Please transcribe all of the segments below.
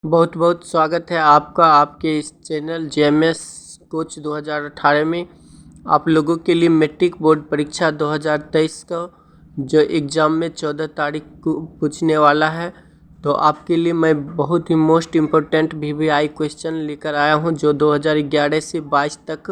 बहुत बहुत स्वागत है आपका आपके इस चैनल जेएमएस कोच 2018 में। आप लोगों के लिए मैट्रिक बोर्ड परीक्षा 2023 का जो एग्ज़ाम में 14 तारीख को पूछने वाला है, तो आपके लिए मैं बहुत ही मोस्ट इम्पोर्टेंट वीवीआई क्वेश्चन लेकर आया हूं जो 2011 से 22 तक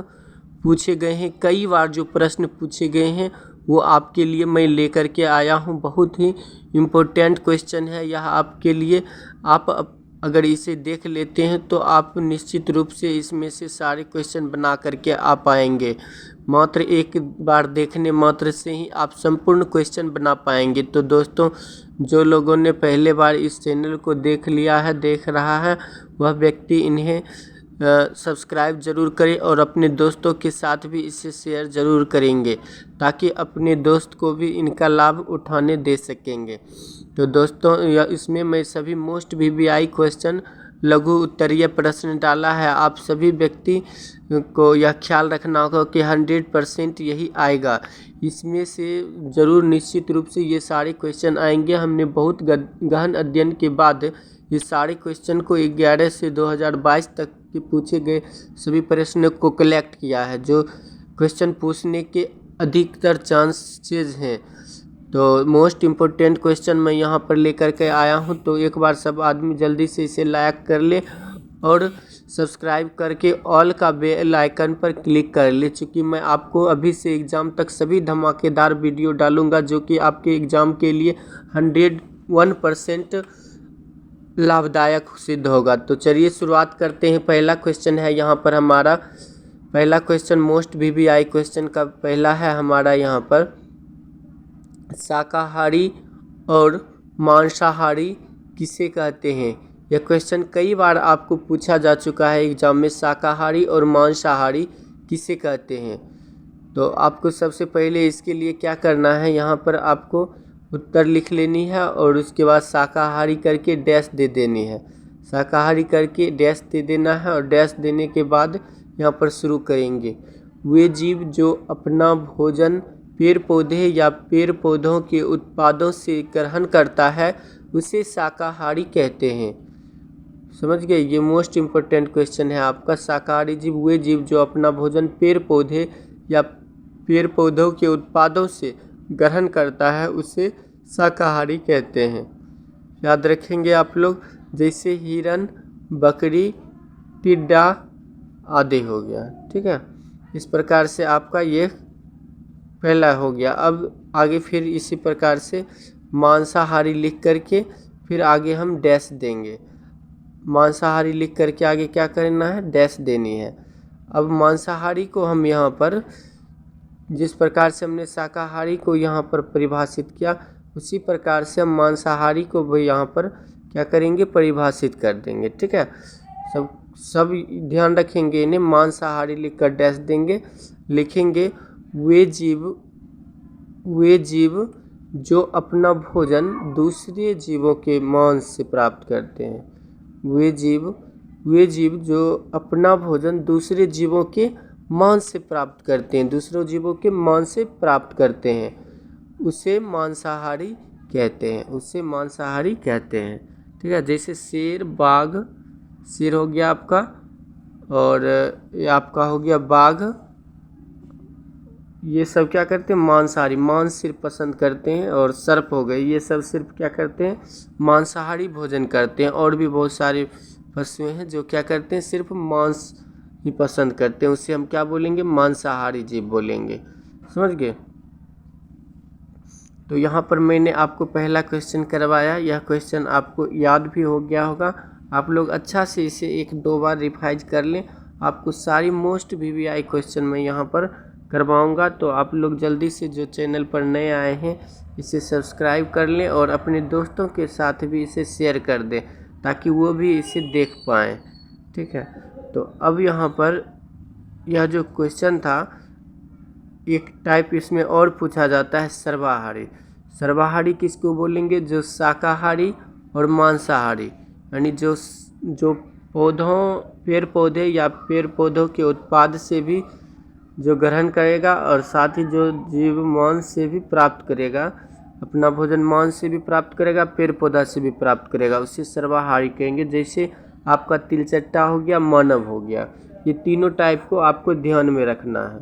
पूछे गए हैं। कई बार जो प्रश्न पूछे गए हैं वो आपके लिए मैं लेकर के आया हूं। बहुत ही इम्पोर्टेंट क्वेश्चन है यह आपके लिए। आप अगर इसे देख लेते हैं तो आप निश्चित रूप से इसमें से सारे क्वेश्चन बना करके आ पाएंगे। मात्र एक बार देखने मात्र से ही आप संपूर्ण क्वेश्चन बना पाएंगे। तो दोस्तों, जो लोगों ने पहले बार इस चैनल को देख लिया है, देख रहा है, वह व्यक्ति इन्हें सब्सक्राइब ज़रूर करें और अपने दोस्तों के साथ भी इसे शेयर ज़रूर करेंगे ताकि अपने दोस्त को भी इनका लाभ उठाने दे सकेंगे। तो दोस्तों, इसमें मैं सभी मोस्ट वीवीआई क्वेश्चन लघु उत्तरीय प्रश्न डाला है। आप सभी व्यक्ति को यह ख्याल रखना होगा कि 100% यही आएगा। इसमें से ज़रूर निश्चित रूप से ये सारे क्वेश्चन आएंगे। हमने बहुत गहन अध्ययन के बाद ये सारे क्वेश्चन को 11 से 2022 तक के पूछे गए सभी प्रश्नों को कलेक्ट किया है, जो क्वेश्चन पूछने के अधिकतर चांसेस हैं। तो मोस्ट इम्पोर्टेंट क्वेश्चन मैं यहाँ पर लेकर के आया हूँ। तो एक बार सब आदमी जल्दी से इसे लाइक कर ले और सब्सक्राइब करके ऑल का बेल आइकन पर क्लिक कर ले, चूँकि मैं आपको अभी से एग्ज़ाम तक सभी धमाकेदार वीडियो डालूंगा जो कि आपके एग्ज़ाम के लिए 101% लाभदायक सिद्ध होगा। तो चलिए शुरुआत करते हैं। पहला क्वेश्चन है यहाँ पर हमारा, पहला क्वेश्चन मोस्ट वीवीआई क्वेश्चन का पहला है हमारा यहाँ पर, शाकाहारी और मांसाहारी किसे कहते हैं। यह क्वेश्चन कई बार आपको पूछा जा चुका है एग्जाम में, शाकाहारी और मांसाहारी किसे कहते हैं। तो आपको सबसे पहले इसके लिए क्या करना है, यहाँ पर आपको उत्तर लिख लेनी है और उसके बाद शाकाहारी करके डैश दे देनी है। शाकाहारी करके डैश दे देना है और डैश देने के बाद यहाँ पर शुरू करेंगे। वे जीव जो अपना भोजन पेड़ पौधे या पेड़ पौधों के उत्पादों से ग्रहण करता है उसे शाकाहारी कहते हैं। समझ गए, ये मोस्ट इम्पोर्टेंट क्वेश्चन है आपका। शाकाहारी जीव वे जीव जो अपना भोजन पेड़ पौधे या पेड़ पौधों के उत्पादों से ग्रहण करता है उसे शाकाहारी कहते हैं। याद रखेंगे आप लोग, जैसे हिरन, बकरी, टिड्डा आदि हो गया। ठीक है, इस प्रकार से आपका ये पहला हो गया। अब आगे फिर इसी प्रकार से मांसाहारी लिख करके फिर आगे हम डैश देंगे। मांसाहारी लिख करके आगे क्या करना है, डैश देनी है। अब मांसाहारी को हम यहाँ पर जिस प्रकार से हमने शाकाहारी को यहाँ पर परिभाषित किया उसी प्रकार से हम मांसाहारी को भी यहाँ पर क्या करेंगे, परिभाषित कर देंगे। ठीक है, सब ध्यान रखेंगे इन्हें। मांसाहारी लिख कर डैश देंगे, लिखेंगे वे जीव जो अपना भोजन दूसरे जीवों के मांस से प्राप्त करते हैं। वे जीव जो अपना भोजन दूसरे जीवों के मांस से प्राप्त करते हैं, दूसरों जीवों के मांस से प्राप्त करते हैं, उसे मांसाहारी कहते हैं, उसे मांसाहारी कहते हैं। ठीक है, जैसे शेर, बाघ, शेर हो गया आपका और ये आपका हो गया बाघ, ये सब क्या करते हैं, मांसाहारी, मांस सिर्फ पसंद करते हैं। और सर्प हो गए, ये सब सिर्फ क्या करते हैं, मांसाहारी भोजन करते हैं। और भी बहुत सारे पशु हैं जो क्या करते हैं, सिर्फ मांस ही पसंद करते हैं, उसे हम क्या बोलेंगे, मांसाहारी जीव बोलेंगे। समझ गए। तो यहाँ पर मैंने आपको पहला क्वेश्चन करवाया, यह क्वेश्चन आपको याद भी हो गया होगा। आप लोग अच्छा से इसे 1-2 बार रिवाइज कर लें। आपको सारी मोस्ट वीवीआई क्वेश्चन मैं यहाँ पर करवाऊँगा। तो आप लोग जल्दी से जो चैनल पर नए आए हैं इसे सब्सक्राइब कर लें और अपने दोस्तों के साथ भी इसे शेयर कर दें ताकि वो भी इसे देख पाएँ। ठीक है, तो अब यहाँ पर यह जो क्वेश्चन था, एक टाइप इसमें और पूछा जाता है सर्वाहारी। सर्वाहारी किसको बोलेंगे, जो शाकाहारी और मांसाहारी, यानी जो पेड़ पौधे या पेड़ पौधों के उत्पाद से भी जो ग्रहण करेगा और साथ ही जो जीव मांस से भी प्राप्त करेगा, अपना भोजन मांस से भी प्राप्त करेगा, पेड़ पौधा से भी प्राप्त करेगा, उसे सर्वाहारी कहेंगे। जैसे आपका तिलचट्टा हो गया, मानव हो गया, ये तीनों टाइप को आपको ध्यान में रखना है।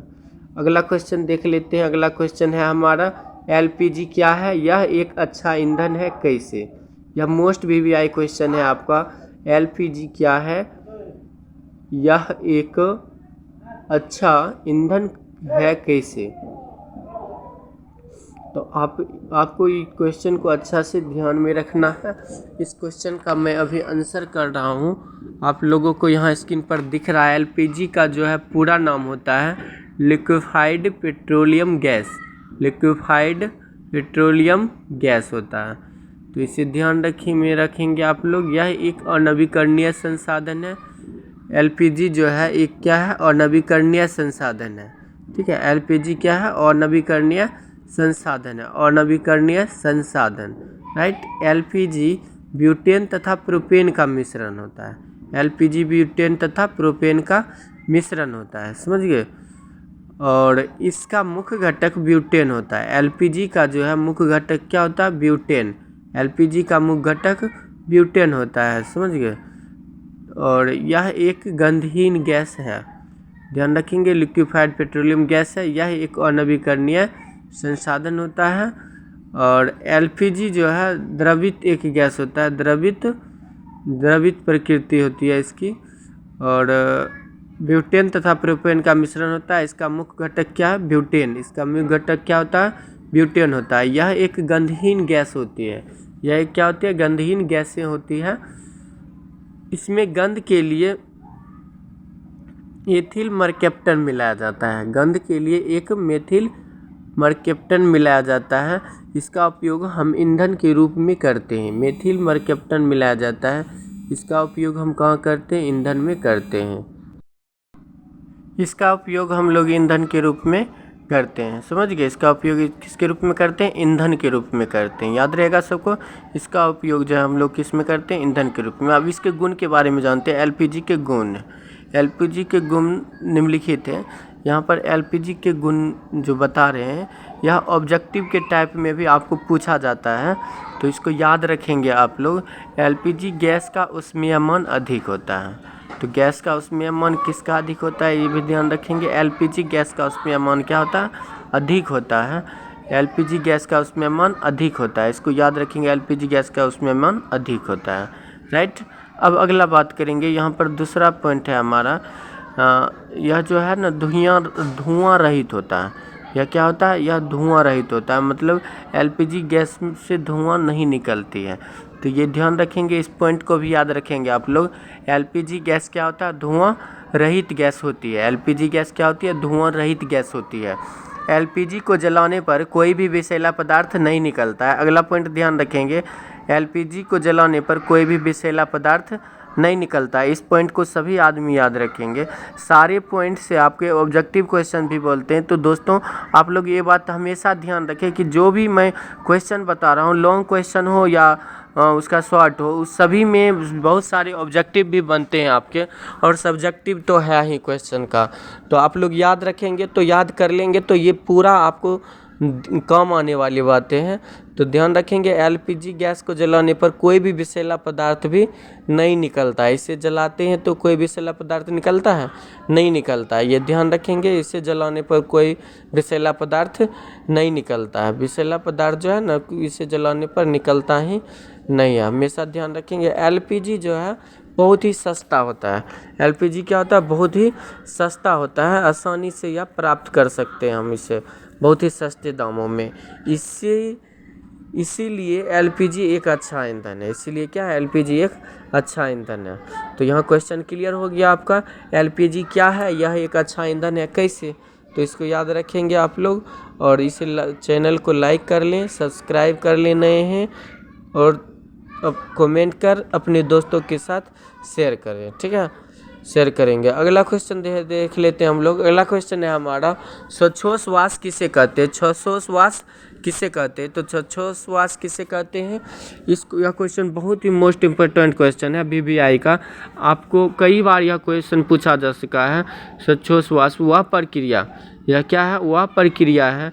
अगला क्वेश्चन देख लेते हैं। अगला क्वेश्चन है हमारा, एलपीजी क्या है, यह एक अच्छा ईंधन है कैसे। यह मोस्ट वीवीआई क्वेश्चन है आपका। एलपीजी क्या है, यह एक अच्छा ईंधन है कैसे। तो आपको ये क्वेश्चन को अच्छा से ध्यान में रखना है। इस क्वेश्चन का मैं अभी आंसर कर रहा हूँ, आप लोगों को यहाँ स्क्रीन पर दिख रहा है। एलपीजी का जो है पूरा नाम होता है liquefied petroleum gas. Liquefied petroleum gas होता है, तो इसे ध्यान रखेंगे आप लोग। यह एक अनवीकरणीय संसाधन है। एलपीजी जो है एक क्या है, अनवीकरणीय संसाधन है। ठीक है, एलपीजी क्या है, अनवीकरणीय संसाधन है, अनवीकरणीय संसाधन, राइट। एलपीजी ब्यूटेन तथा प्रोपेन का मिश्रण होता है। एलपीजी ब्यूटेन तथा प्रोपेन का मिश्रण होता है, समझ गए। और इसका मुख्य घटक ब्यूटेन होता है। एलपीजी का जो है मुख्य घटक क्या होता है, ब्यूटेन। एलपीजी का मुख्य घटक ब्यूटेन होता है, समझ गए। और यह एक गंधहीन गैस है, ध्यान रखेंगे। लिक्विफाइड पेट्रोलियम गैस है, यह एक अनवीकरणीय संसाधन होता है। और एलपीजी जो है द्रवित एक गैस होता है, द्रवित प्रकृति होती है इसकी। और ब्यूटेन तथा प्रोपेन का मिश्रण होता है। इसका मुख्य घटक क्या है, ब्यूटेन। इसका मुख्य घटक क्या होता है, ब्यूटेन होता है। यह एक गंधहीन गैस होती है। यह एक क्या होती है, गंधहीन गैसें होती है। इसमें गंध के लिए एथिल मरकैप्टन मिलाया जाता है। गंध के लिए एक मेथिल मरकैप्टन मिलाया जाता है। इसका उपयोग हम ईंधन के रूप में करते हैं। मेथिल मरकैप्टन मिलाया जाता है, इसका उपयोग हम कहाँ करते हैं, ईंधन में करते हैं। इसका उपयोग हम लोग ईंधन के रूप में करते हैं, समझ गए। इसका उपयोग किसके रूप में करते हैं, ईंधन के रूप में करते हैं, याद रहेगा सबको। इसका उपयोग जो है हम लोग किस में करते हैं, ईंधन के रूप में। अब इसके गुण के बारे में जानते हैं। एलपीजी के गुण, एलपीजी के गुण निम्नलिखित है। यहाँ पर एलपीजी के गुण जो बता रहे हैं, यह ऑब्जेक्टिव के टाइप में भी आपको पूछा जाता है, तो इसको याद रखेंगे आप लोग। एलपीजी गैस का ऊष्मीयमान अधिक होता है, तो गैस का ऊष्मीयमान किसका अधिक होता है, ये भी ध्यान रखेंगे। एलपीजी गैस का ऊष्मीयमान क्या होता है, अधिक होता है। एलपीजी गैस का ऊष्मीयमान अधिक होता है, इसको याद रखेंगे। एलपीजी गैस का ऊष्मीयमान अधिक होता है, राइट। अब अगला बात करेंगे, यहाँ पर दूसरा पॉइंट है हमारा। यह जो है ना धुआं रहित होता है। यह क्या होता है, यह धुआं रहित होता है, मतलब एलपीजी गैस से धुआं नहीं निकलती है, तो ये ध्यान रखेंगे। इस पॉइंट को भी याद रखेंगे आप लोग। एलपीजी गैस क्या होता है, धुआं रहित गैस होती है। एलपीजी गैस क्या होती है, धुआं रहित गैस होती है। एलपीजी को जलाने पर कोई भी विषैला पदार्थ नहीं निकलता है। अगला पॉइंट ध्यान रखेंगे, एलपीजी को जलाने पर कोई भी विषैला पदार्थ नहीं निकलता है। इस पॉइंट को सभी आदमी याद रखेंगे। सारे पॉइंट से आपके ऑब्जेक्टिव क्वेश्चन भी बोलते हैं, तो दोस्तों आप लोग ये बात हमेशा ध्यान रखें कि जो भी मैं क्वेश्चन बता रहा हूँ, लॉन्ग क्वेश्चन हो या उसका शॉर्ट हो, उस सभी में बहुत सारे ऑब्जेक्टिव भी बनते हैं आपके, और सब्जेक्टिव तो है ही क्वेश्चन का। तो आप लोग याद रखेंगे, तो याद कर लेंगे, तो ये पूरा आपको काम आने वाली बातें हैं। तो ध्यान रखेंगे, एलपीजी गैस को जलाने पर कोई भी विषैला पदार्थ भी नहीं निकलता है। इसे जलाते हैं तो कोई विषैला पदार्थ निकलता है, नहीं निकलता है, ये ध्यान रखेंगे। इसे जलाने पर कोई विषैला पदार्थ नहीं निकलता है। विषैला पदार्थ जो है ना, इसे जलाने पर निकलता ही नहीं है, हमेशा ध्यान रखेंगे। एलपीजी जो है बहुत ही सस्ता होता है। एलपीजी क्या होता है, बहुत ही सस्ता होता है, आसानी से यह प्राप्त कर सकते हैं हम इसे बहुत ही सस्ते दामों में। इसीलिए एलपीजी एक अच्छा ईंधन है। इसीलिए क्या है, एलपीजी एक अच्छा ईंधन है। तो यहाँ क्वेश्चन क्लियर हो गया आपका। एलपीजी क्या है, यह एक अच्छा ईंधन है कैसे, तो इसको याद रखेंगे आप लोग। और इसे चैनल को लाइक कर लें, सब्सक्राइब कर लें नए हैं, और अब कमेंट कर अपने दोस्तों के साथ शेयर करें, ठीक है, शेयर करेंगे। अगला क्वेश्चन देख लेते हैं हम लोग। अगला क्वेश्चन है हमारा, श्वासोच्छ्वास किसे कहते हैं। श्वासोच्छ्वास किसे कहते हैं, तो श्वासोच्छ्वास किसे कहते हैं, यह क्वेश्चन बहुत ही मोस्ट इम्पोर्टेंट क्वेश्चन है वीवीआई का। आपको कई बार यह क्वेश्चन पूछा जा चुका है। श्वासोच्छ्वास वह प्रक्रिया, यह क्या है, वह प्रक्रिया है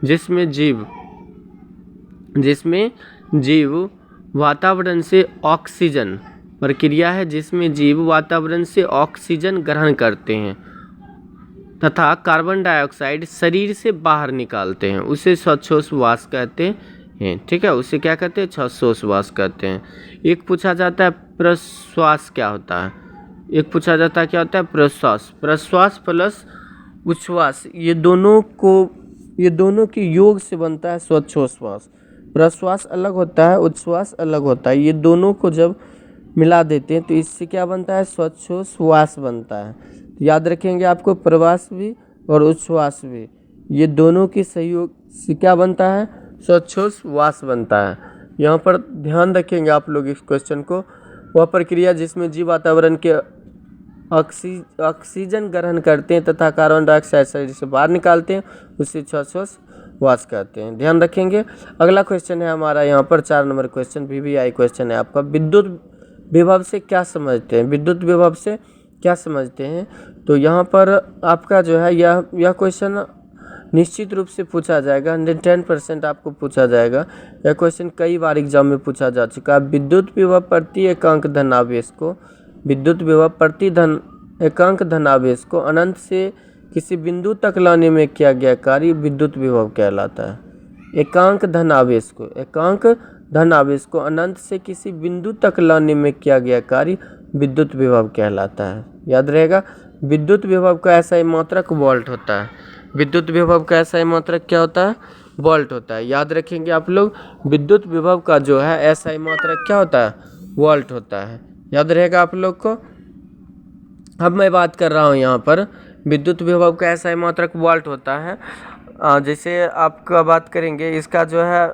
जिसमें जीव जिसमें जीव वातावरण से ऑक्सीजन, प्रक्रिया है जिसमें जीव वातावरण से ऑक्सीजन ग्रहण करते हैं तथा कार्बन डाइऑक्साइड शरीर से बाहर निकालते हैं, उसे श्वासोच्छ्वास कहते हैं। ठीक है, उसे क्या कहते हैं? श्वासोच्छ्वास कहते हैं। एक पूछा जाता है प्रश्वास क्या होता है, एक पूछा जाता है क्या होता है प्रश्वास। प्रश्वास प्लस उच्छ्वास, ये दोनों की योग से बनता है श्वासोच्छ्वास। प्रश्वास अलग होता है, उच्छ्वास अलग होता है, ये दोनों को जब मिला देते हैं तो इससे क्या बनता है? श्वासोच्छ्वास बनता है। याद रखेंगे आपको, प्रवास भी और उच्छ्वास भी, ये दोनों के सहयोग से क्या बनता है? श्वासोच्छ्वास बनता है। यहाँ पर ध्यान रखेंगे आप लोग इस क्वेश्चन को। वह प्रक्रिया जिसमें जीव वातावरण के ऑक्सीजन ग्रहण करते हैं तथा कार्बन डाइऑक्साइड शरीर से बाहर निकालते हैं, उसे श्वासोच्छ्वास कहते हैं। ध्यान रखेंगे। अगला क्वेश्चन है हमारा यहाँ पर 4 नंबर क्वेश्चन, VVI क्वेश्चन है आपका। विद्युत विभव से क्या समझते हैं? विद्युत विभव से क्या समझते हैं? तो यहाँ पर आपका जो है यह क्वेश्चन निश्चित रूप से पूछा जाएगा, 110% आपको पूछा जाएगा। यह क्वेश्चन कई बार एग्जाम में पूछा जा चुका है। विद्युत विभव प्रति एकांक धनावेश को, विद्युत विभव प्रति एकांक धनावेश को अनंत से किसी बिंदु तक लाने में किया गया कार्य विद्युत विभव कहलाता है। एकांक धनावेश को अनंत से किसी बिंदु तक लाने में किया गया कार्य विद्युत विभव कहलाता है। याद रहेगा, विद्युत विभव का ऐसा मात्रक वोल्ट होता है। विद्युत विभव का ऐसा मात्रक क्या होता है? वोल्ट होता है। याद रखेंगे आप लोग, विद्युत विभव का जो है ऐसा मात्रक क्या होता है? वोल्ट होता है। याद रहेगा आप लोग को। अब मैं बात कर रहा हूँ यहाँ पर विद्युत विभव का ऐसा मात्रक वोल्ट होता है। जैसे आपका बात करेंगे, इसका जो है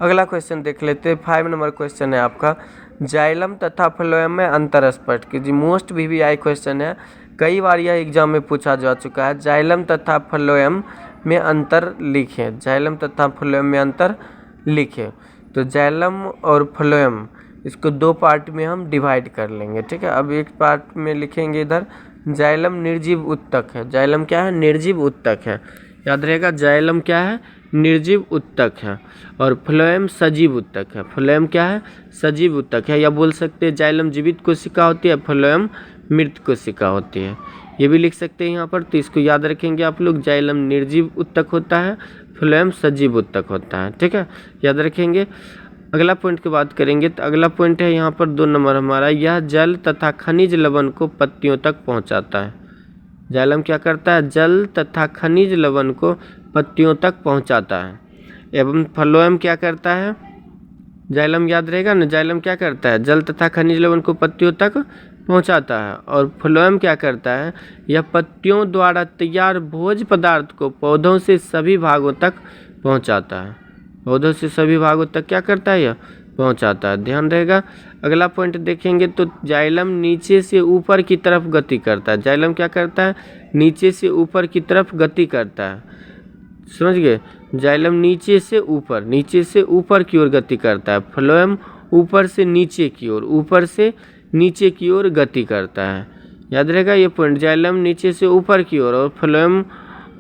अगला क्वेश्चन देख लेते हैं। 5 नंबर क्वेश्चन है आपका, जाइलम तथा फ्लोएम में अंतर स्पष्ट कीजिए। मोस्ट VVI क्वेश्चन है, कई बार यह एग्जाम में पूछा जा चुका है। जाइलम तथा फ्लोएम में अंतर लिखें, जाइलम तथा फ्लोएम में अंतर लिखें। तो जाइलम और फ्लोएम, इसको 2 पार्ट में हम डिवाइड कर लेंगे। ठीक है, अब एक पार्ट में लिखेंगे इधर, जाइलम निर्जीव उत्तक है। जाइलम क्या है? निर्जीव उत्तक है। याद रहेगा, जाइलम क्या है? निर्जीव उत्तक है। और फ्लोएम सजीव उत्तक है। फ्लोएम क्या है? सजीव उत्तक है। या बोल सकते हैं जाइलम जीवित कोशिका होती है, फ्लोएम मृत कोशिका होती है, ये भी लिख सकते हैं यहाँ पर। तो इसको याद रखेंगे आप लोग, जाइलम निर्जीव उत्तक होता है, फ्लोएम सजीव उत्तक होता है। ठीक है, याद रखेंगे। अगला पॉइंट की बात करेंगे तो अगला पॉइंट है यहाँ पर 2 नंबर हमारा, यह जल तथा खनिज लवण को पत्तियों तक पहुँचाता है। जाइलम क्या करता है? जल तथा खनिज लवण को पत्तियों तक पहुँचाता है। एवं फ्लोएम क्या करता है? जाइलम याद रहेगा ना, जाइलम क्या करता है? जल तथा खनिज लवण को पत्तियों तक पहुँचाता है। और फ्लोएम क्या करता है? यह पत्तियों द्वारा तैयार भोज्य पदार्थ को पौधों से सभी भागों तक पहुँचाता है। पौधों से सभी भागों तक क्या करता है? यह पहुँचाता है। ध्यान रहेगा। अगला पॉइंट देखेंगे तो जाइलम नीचे से ऊपर की तरफ गति करता है। जाइलम क्या करता है? नीचे से ऊपर की तरफ गति करता है। समझ गए? जाइलम नीचे से ऊपर की ओर गति करता है। फ्लोएम ऊपर से नीचे की ओर गति करता है। याद रहेगा ये पॉइंट, जाइलम नीचे से ऊपर की ओर और फ्लोएम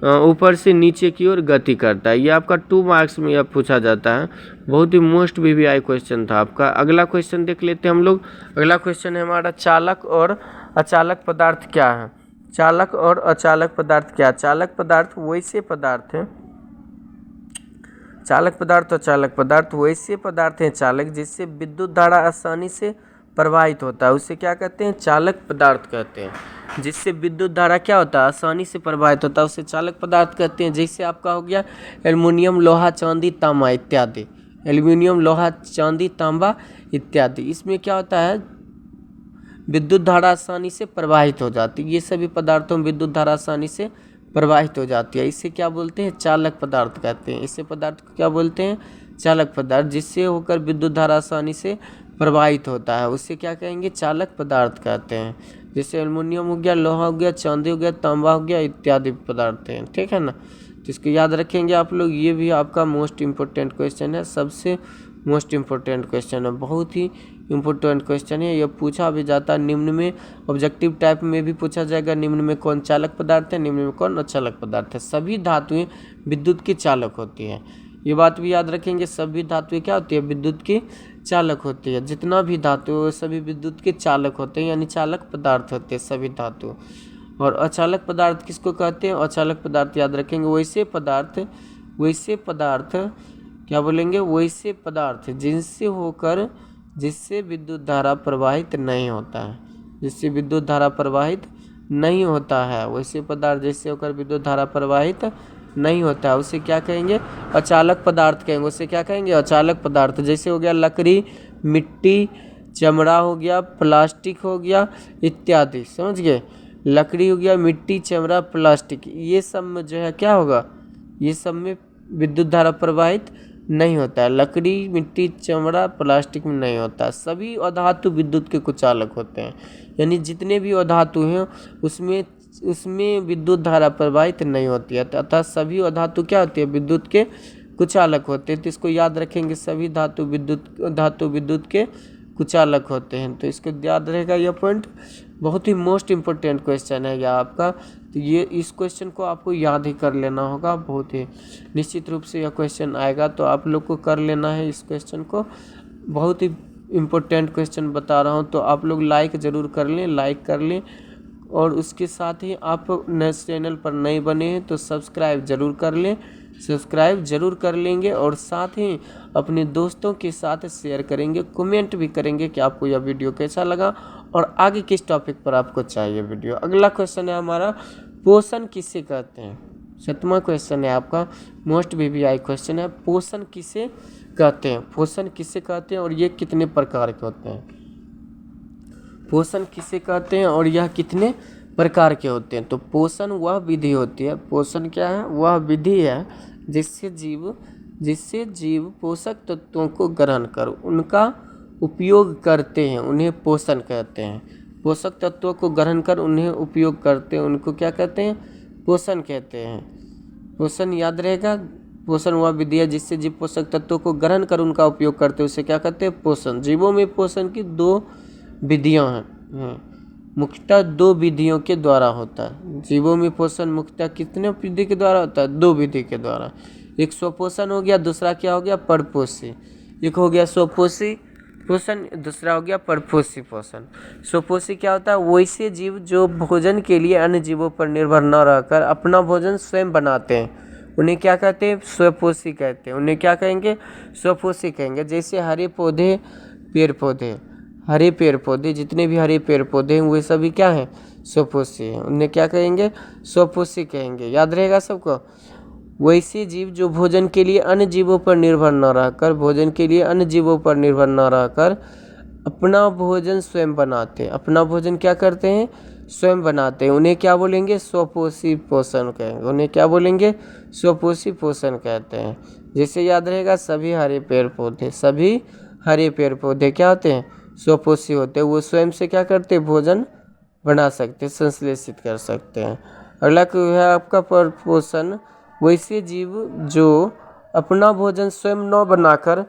ऊपर से नीचे की ओर गति करता है। ये आपका 2 मार्क्स में यह पूछा जाता है। बहुत ही मोस्ट VVI क्वेश्चन था आपका। अगला क्वेश्चन देख लेते हैं हम लोग। अगला क्वेश्चन है हमारा, चालक और अचालक पदार्थ क्या है? चालक और अचालक पदार्थ क्या? चालक पदार्थ वैसे पदार्थ हैं, चालक पदार्थ और चालक पदार्थ वैसे पदार्थ हैं चालक जिससे विद्युत धारा आसानी से प्रवाहित होता है, उसे क्या कहते हैं? चालक पदार्थ कहते हैं। जिससे विद्युत धारा क्या होता है? आसानी से प्रवाहित होता है, उसे चालक पदार्थ कहते हैं। जैसे आपका हो गया एल्युमिनियम, लोहा, चांदी, तांबा इत्यादि। एल्युमिनियम, लोहा, चांदी, तांबा इत्यादि, इसमें क्या होता है? विद्युत धारा आसानी से प्रवाहित हो जाती है। ये सभी पदार्थों में विद्युत धारा आसानी से प्रवाहित हो जाती है। इसे क्या बोलते हैं? चालक पदार्थ कहते हैं। इसे पदार्थ को क्या बोलते हैं? चालक पदार्थ। जिससे होकर विद्युत धारा आसानी से प्रवाहित होता है, उससे क्या कहेंगे? चालक पदार्थ कहते हैं। जैसे एल्युमिनियम हो गया, लोहा हो गया, चांदी हो गया, तांबा हो गया इत्यादि पदार्थ हैं। ठीक है ना, तो इसको याद रखेंगे आप लोग। ये भी आपका मोस्ट इम्पोर्टेंट क्वेश्चन है, सबसे मोस्ट इम्पोर्टेंट क्वेश्चन है, बहुत ही इम्पोर्टेंट क्वेश्चन है। यह पूछा भी जाता है निम्न में, ऑब्जेक्टिव टाइप में भी पूछा जाएगा। निम्न में कौन चालक पदार्थ है, निम्न में कौन अचालक पदार्थ है। सभी धातुएं विद्युत की चालक होती है। ये बात भी याद रखेंगे, सभी धातुएं क्या होती है, विद्युत की चालक होती है। जितना भी धातु है वो सभी विद्युत के चालक होते हैं, यानी चालक पदार्थ होते हैं सभी धातु। और अचालक पदार्थ किसको कहते हैं, अचालक पदार्थ याद रखेंगे वैसे पदार्थ क्या बोलेंगे, वैसे पदार्थ जिससे विद्युत धारा प्रवाहित नहीं होता है, जिससे विद्युत धारा प्रवाहित नहीं होता है, वैसे पदार्थ जैसे होकर विद्युत धारा प्रवाहित नहीं होता है उसे क्या कहेंगे, अचालक पदार्थ कहेंगे। उसे क्या कहेंगे, अचालक पदार्थ। जैसे हो गया लकड़ी, मिट्टी, चमड़ा हो गया, प्लास्टिक हो गया इत्यादि, समझ गए। लकड़ी हो गया, मिट्टी, चमड़ा, प्लास्टिक, ये सब में जो है क्या होगा, ये सब में विद्युत धारा प्रवाहित नहीं होता है। लकड़ी, मिट्टी, चमड़ा, प्लास्टिक में नहीं होता। सभी अधातु विद्युत के कुचालक होते हैं, यानी जितने भी अधातु हैं उसमें विद्युत धारा प्रवाहित नहीं होती है, अतः सभी अधातु क्या होती है, विद्युत के कुचालक होते हैं। तो इसको याद रखेंगे, सभी धातु विद्युत के कुचालक होते हैं। तो इसको याद रहेगा, यह पॉइंट बहुत ही मोस्ट इम्पोर्टेंट क्वेश्चन है यह आपका। तो ये इस क्वेश्चन को आपको याद ही कर लेना होगा, बहुत ही निश्चित रूप से यह क्वेश्चन आएगा, तो आप लोग को कर लेना है इस क्वेश्चन को। बहुत ही इम्पोर्टेंट क्वेश्चन बता रहा हूँ, तो आप लोग लाइक ज़रूर कर लें, और उसके साथ ही आप नेक्स्ट चैनल पर नए बने हैं तो सब्सक्राइब जरूर कर लेंगे, और साथ ही अपने दोस्तों के साथ शेयर करेंगे, कमेंट भी करेंगे कि आपको यह वीडियो कैसा लगा और आगे किस टॉपिक पर आपको चाहिए वीडियो। अगला क्वेश्चन है हमारा, पोषण किसे कहते हैं। 7वां क्वेश्चन है आपका, मोस्ट VVI क्वेश्चन है, पोषण किसे कहते हैं और ये कितने प्रकार के होते हैं। पोषण किसे कहते हैं और यह कितने प्रकार के होते हैं। तो पोषण वह विधि होती है, पोषण क्या है, वह विधि है जिससे जीव पोषक तत्वों को ग्रहण कर उनका उपयोग करते हैं, उन्हें पोषण कहते हैं। पोषक तत्वों को ग्रहण कर उन्हें उपयोग करते हैं, उनको क्या कहते हैं, पोषण कहते हैं। पोषण याद रहेगा, पोषण वह विधि है जिससे जीव पोषक तत्वों को ग्रहण कर उनका उपयोग करते हैं, उसे क्या कहते हैं, पोषण। जीवों में पोषण की 2 विधियां हैं, मुख्यतः 2 विधियों के द्वारा होता है। जीवों में पोषण मुख्यतः कितने विधि के द्वारा होता है, 2 विधि के द्वारा। एक स्वपोषण हो गया, दूसरा क्या हो गया, परपोषी। एक हो गया स्वपोषी पोषण, दूसरा हो गया परपोषी पोषण। स्वपोषी क्या होता है, वैसे जीव जो भोजन के लिए अन्य जीवों पर निर्भर न रहकर अपना भोजन स्वयं बनाते हैं, उन्हें क्या कहते हैं, स्वपोषी कहते हैं। उन्हें क्या कहेंगे, स्वपोषी कहेंगे। जैसे हरे पेड़ पौधे जितने भी हरे पेड़ पौधे हैं वे सभी क्या हैं, स्वपोषी हैं, उन्हें क्या कहेंगे, स्वपोषी कहेंगे। याद रहेगा सबको। वैसे जीव जो भोजन के लिए अन्य जीवों पर निर्भर न रहकर अपना भोजन स्वयं बनाते हैं, अपना भोजन क्या करते हैं, स्वयं बनाते हैं, उन्हें क्या बोलेंगे, स्वपोषी पोषण कहेंगे। उन्हें क्या बोलेंगे, स्वपोषी पोषण कहते हैं। जैसे याद रहेगा, सभी हरे पेड़ पौधे क्या होते हैं, स्वपोषी होते हैं। वो स्वयं से क्या करते हैं, भोजन बना सकते हैं, संश्लेषित कर सकते हैं। अगला है आपका परपोषण, वैसे जीव जो अपना भोजन स्वयं न बनाकर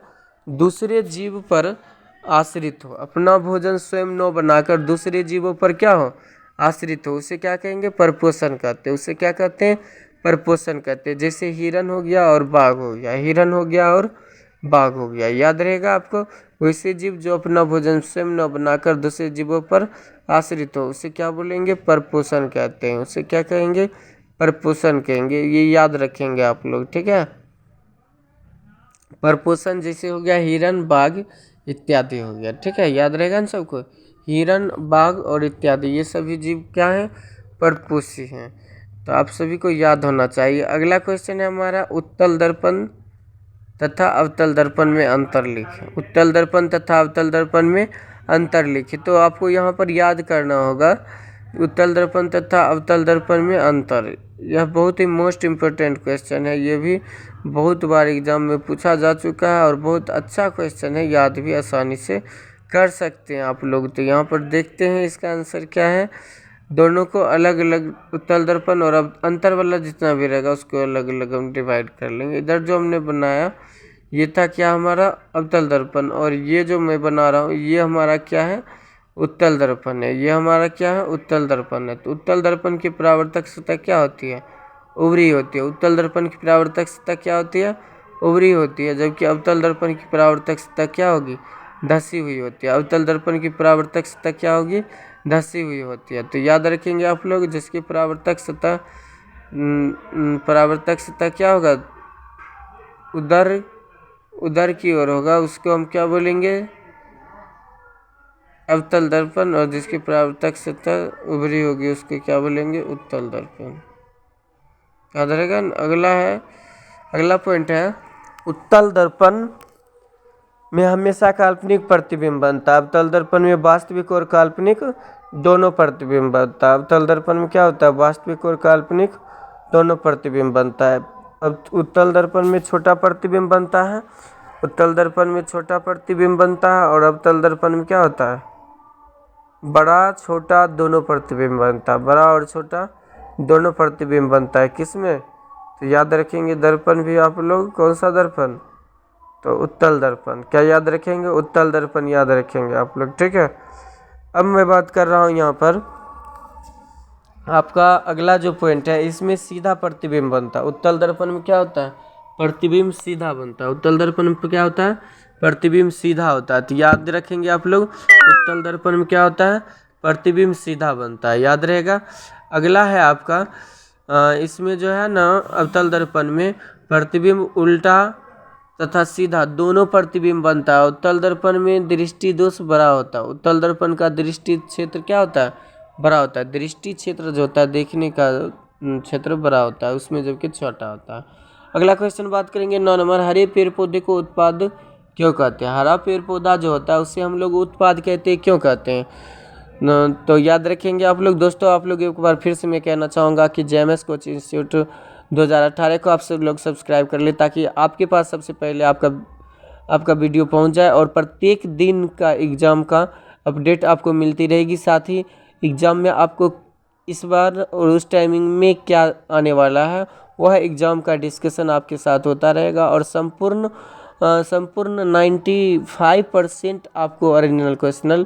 दूसरे जीव पर आश्रित हो, अपना भोजन स्वयं न बनाकर दूसरे जीवों पर क्या हो, आश्रित हो, उसे क्या कहेंगे, परपोषण कहते हैं। उसे क्या कहते हैं, परपोषण कहते हैं। जैसे हिरन हो गया और बाघ हो गया, याद रहेगा आपको। वैसे जीव जो अपना भोजन स्वयं न बनाकर दूसरे जीवों पर आश्रित हो, उसे क्या बोलेंगे, परपोषण कहते हैं। उसे क्या कहेंगे, परपोषण कहेंगे। ये याद रखेंगे आप लोग, ठीक है। परपोषण जैसे हो गया हिरन, बाघ इत्यादि हो गया, ठीक है, याद रहेगा ना सबको। हिरन, बाघ और इत्यादि ये सभी जीव क्या हैं, परपोषी हैं। तो आप सभी को याद होना चाहिए। अगला क्वेश्चन है हमारा, उत्तल दर्पण तथा अवतल दर्पण में अंतर लिखें। उत्तल दर्पण तथा अवतल दर्पण में अंतर लिखें। तो आपको यहाँ पर याद करना होगा, उत्तल दर्पण तथा अवतल दर्पण में अंतर। यह बहुत ही मोस्ट इम्पोर्टेंट क्वेश्चन है, ये भी बहुत बार एग्जाम में पूछा जा चुका है और बहुत अच्छा क्वेश्चन है, याद भी आसानी से कर सकते हैं आप लोग। तो यहाँ पर देखते हैं इसका आंसर क्या है। दोनों को अलग अलग, उत्तल दर्पण और अब अंतर वाला जितना भी रहेगा उसको अलग अलग हम डिवाइड कर लेंगे। इधर जो हमने बनाया ये था क्या, हमारा अवतल दर्पण, और ये जो मैं बना रहा हूँ ये हमारा क्या है, उत्तल दर्पण है। ये हमारा क्या है, उत्तल दर्पण है। तो उत्तल दर्पण की परावर्तक सतह क्या होती है, ऊपरी होती है। उत्तल दर्पण की परावर्तक सतह क्या होती है, उभरी होती है, जबकि अवतल दर्पण की परावर्तक सतह क्या होगी, धसी हुई होती है। अवतल दर्पण की परावर्तक सतह क्या होगी, धसी हुई होती है। तो याद रखेंगे आप लोग, जिसकी परावर्तक सतह क्या होगा, उधर की ओर होगा, उसको हम क्या बोलेंगे, अवतल दर्पण। और जिसकी परावर्तक सतह उभरी होगी उसको क्या बोलेंगे, उत्तल दर्पण। याद रहेगा। अगला पॉइंट है, उत्तल दर्पण में हमेशा काल्पनिक प्रतिबिंब बनता है। अवतल दर्पण में वास्तविक और काल्पनिक दोनों प्रतिबिंब बनता है। अवतल दर्पण में क्या होता है, वास्तविक और काल्पनिक दोनों प्रतिबिंब बनता है। अब उत्तल दर्पण में छोटा प्रतिबिंब बनता है, उत्तल दर्पण में छोटा प्रतिबिंब बनता है, और अवतल दर्पण में क्या होता है, बड़ा छोटा दोनों प्रतिबिंब बनता है। बड़ा और छोटा दोनों प्रतिबिंब बनता है किसमें, तो याद रखेंगे दर्पण भी आप लोग, कौन सा दर्पण, तो उत्तल दर्पण। क्या याद रखेंगे, उत्तल दर्पण याद रखेंगे आप लोग, ठीक है। अब मैं बात कर रहा हूँ यहाँ पर आपका अगला जो पॉइंट है, इसमें सीधा प्रतिबिंब बनता है। उत्तल दर्पण में क्या होता है, प्रतिबिंब सीधा बनता है। उत्तल दर्पण में क्या होता है, प्रतिबिंब सीधा होता है। तो याद रखेंगे आप लोग, उत्तल दर्पण में क्या होता है, प्रतिबिंब सीधा बनता है, याद रहेगा। अगला है आपका इसमें जो है ना, अवतल दर्पण में प्रतिबिंब उल्टा तथा सीधा दोनों प्रतिबिंब बनता है। उत्तल दर्पण में दृष्टि दोष बड़ा होता है। उत्तल दर्पण का दृष्टि क्षेत्र क्या होता है, बड़ा होता है। दृष्टि क्षेत्र जो होता है, देखने का क्षेत्र बड़ा होता है उसमें, जबकि छोटा होता है। अगला क्वेश्चन बात करेंगे 9 नंबर, हरे पेड़ पौधे को उत्पाद क्यों कहते हैं। हरा पेड़ पौधा जो होता है उसे हम लोग उत्पाद कहते हैं, क्यों कहते हैं, तो याद रखेंगे आप लोग। दोस्तों आप लोग एक बार फिर से मैं कहना चाहूँगा कि जेएमएस कोचिंग इंस्टीट्यूट 2018 को आप सब लोग सब्सक्राइब कर ले, ताकि आपके पास सबसे पहले आपका वीडियो पहुंच जाए, और प्रत्येक दिन का एग्ज़ाम का अपडेट आपको मिलती रहेगी। साथ ही एग्ज़ाम में आपको इस बार और उस टाइमिंग में क्या आने वाला है, वह एग्ज़ाम का डिस्कशन आपके साथ होता रहेगा, और संपूर्ण 95% आपको ओरिजिनल क्वेश्चन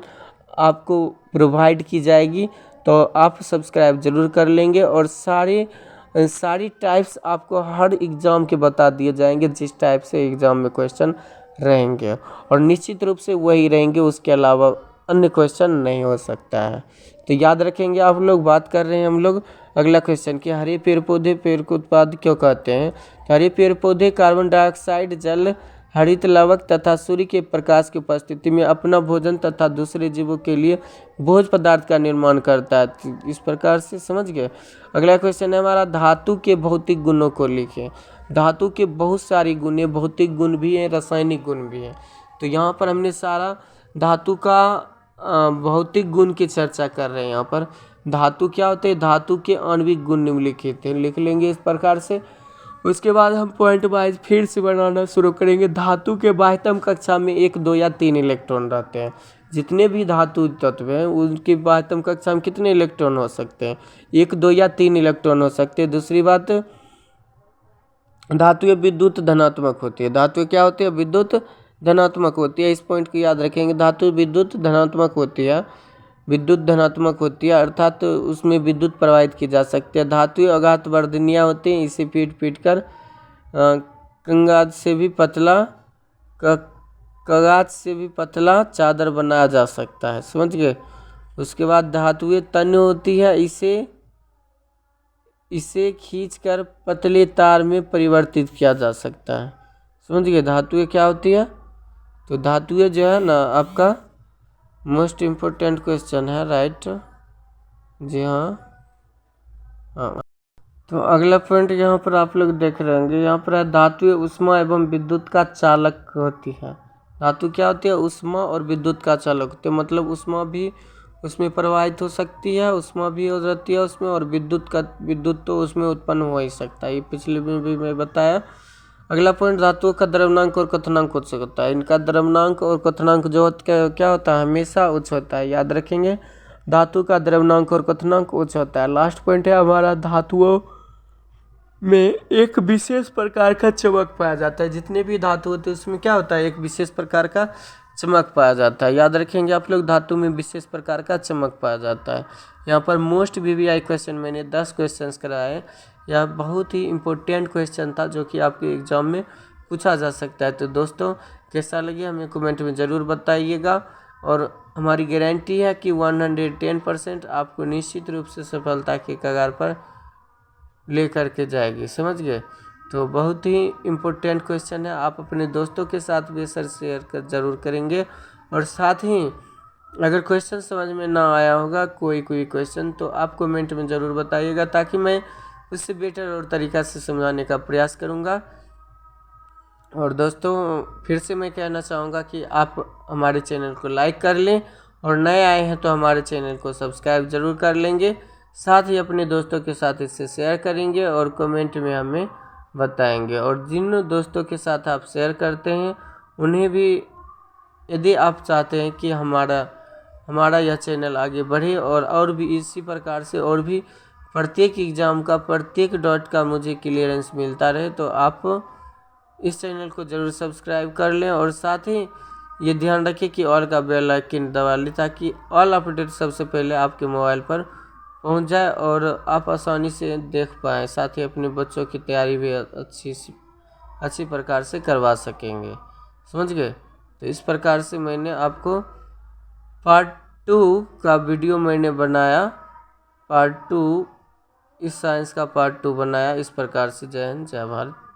आपको प्रोवाइड की जाएगी। तो आप सब्सक्राइब ज़रूर कर लेंगे, और सारी टाइप्स आपको हर एग्ज़ाम के बता दिए जाएंगे, जिस टाइप से एग्ज़ाम में क्वेश्चन रहेंगे, और निश्चित रूप से वही रहेंगे, उसके अलावा अन्य क्वेश्चन नहीं हो सकता है। तो याद रखेंगे आप लोग। बात कर रहे हैं हम लोग अगला क्वेश्चन कि हरे पेड़ पौधे पेड़ को उत्पाद क्यों कहते हैं। तो हरे पेड़ पौधे कार्बन डाइऑक्साइड, जल, हरित लवक तथा सूर्य के प्रकाश की उपस्थिति में अपना भोजन तथा दूसरे जीवों के लिए भोज पदार्थ का निर्माण करता है। तो इस प्रकार से समझ गए। अगला क्वेश्चन है हमारा, धातु के भौतिक गुणों को लिखें। धातु के बहुत सारी गुण हैं, भौतिक गुण भी हैं, रासायनिक गुण भी हैं। तो यहाँ पर हमने सारा धातु का भौतिक गुण की चर्चा कर रहे हैं। यहाँ पर धातु क्या होते हैं, धातु के आणविक गुण निम्नलिखित हैं, लिख लेंगे इस प्रकार से। उसके बाद हम पॉइंट वाइज फिर से बनाना शुरू करेंगे। धातु के बाह्यतम कक्षा में 1, 2 या 3 इलेक्ट्रॉन रहते हैं। जितने भी धातु तत्व हैं उनकी बाह्यतम कक्षा में कितने इलेक्ट्रॉन हो सकते हैं, 1, 2 या 3 इलेक्ट्रॉन हो सकते हैं। दूसरी बात, धातुएं विद्युत धनात्मक होती है। धातुएं क्या होती है, विद्युत धनात्मक होती है। इस पॉइंट को याद रखेंगे, धातु विद्युत धनात्मक होती है, विद्युत धनात्मक होती है, अर्थात उसमें विद्युत प्रवाहित की जा सकती है। धातुएं अघात वर्धनीय होती हैं, इसे पीट कर कंगाज से भी पतला चादर बनाया जा सकता है, समझ गए। उसके बाद धातुएं तन्य होती है, इसे खींचकर पतले तार में परिवर्तित किया जा सकता है, समझ गए। धातुएं क्या होती है, तो धातुएं जो है ना आपका मोस्ट इम्पोर्टेंट क्वेश्चन है, राइट जी हाँ। तो अगला पॉइंट यहाँ पर आप लोग देख रहे होंगे, यहाँ पर है धातुएं उष्मा एवं विद्युत का चालक होती है। धातु क्या होती है, उष्मा और विद्युत का चालक होती है, मतलब उष्मा भी उसमें प्रवाहित हो सकती है, उष्मा भी हो जाती है उसमें, और विद्युत तो उसमें उत्पन्न हो ही सकता है, ये पिछले में भी मैं बताया। अगला पॉइंट, धातुओं का द्रव्यमांक और क्वथनांक उच्च होता है। इनका द्रव्यमांक और क्वथनांक जो क्या होता है, हमेशा उच्च होता है, याद रखेंगे। धातु का द्रव्यमांक और क्वथनांक उच्च होता है। लास्ट पॉइंट है हमारा, धातुओं में एक विशेष प्रकार का चमक पाया जाता है। जितने भी धातु होते हैं उसमें क्या होता है, एक विशेष प्रकार का चमक पाया जाता है, याद रखेंगे आप लोग। धातु में विशेष प्रकार का चमक पाया जाता है। यहाँ पर मोस्ट वीवीआई क्वेश्चन मैंने 10 क्वेश्चंस कराए। यह बहुत ही इम्पोर्टेंट क्वेश्चन था, जो कि आपके एग्जाम में पूछा जा सकता है। तो दोस्तों कैसा लगे हमें कमेंट में ज़रूर बताइएगा, और हमारी गारंटी है कि 110% आपको निश्चित रूप से सफलता के कगार पर ले करके जाएगी, समझ गए। तो बहुत ही इम्पोर्टेंट क्वेश्चन है, आप अपने दोस्तों के साथ बेशक शेयर कर ज़रूर करेंगे। और साथ ही अगर क्वेश्चन समझ में ना आया होगा कोई क्वेश्चन, तो आप कमेंट में ज़रूर बताइएगा, ताकि मैं उससे बेटर और तरीक़ा से समझाने का प्रयास करूँगा। और दोस्तों फिर से मैं कहना चाहूँगा कि आप हमारे चैनल को लाइक कर लें, और नए आए हैं तो हमारे चैनल को सब्सक्राइब ज़रूर कर लेंगे। साथ ही अपने दोस्तों के साथ इसे शेयर करेंगे और कमेंट में हमें बताएंगे। और जिन दोस्तों के साथ आप शेयर करते हैं उन्हें भी, यदि आप चाहते हैं कि हमारा यह चैनल आगे बढ़े और भी इसी प्रकार से और भी प्रत्येक एग्ज़ाम का प्रत्येक डॉट का मुझे क्लियरेंस मिलता रहे, तो आप इस चैनल को ज़रूर सब्सक्राइब कर लें। और साथ ही ये ध्यान रखें कि ऑल का बेल आइकन दबा लें, ताकि ऑल अपडेट सबसे पहले आपके मोबाइल पर पहुंच जाए और आप आसानी से देख पाएँ। साथ ही अपने बच्चों की तैयारी भी अच्छी प्रकार से करवा सकेंगे, समझ गए। तो इस प्रकार से मैंने आपको पार्ट 2 का वीडियो मैंने बनाया, पार्ट 2 इस साइंस का पार्ट 2 बनाया। इस प्रकार से जय हिंद जय भारत।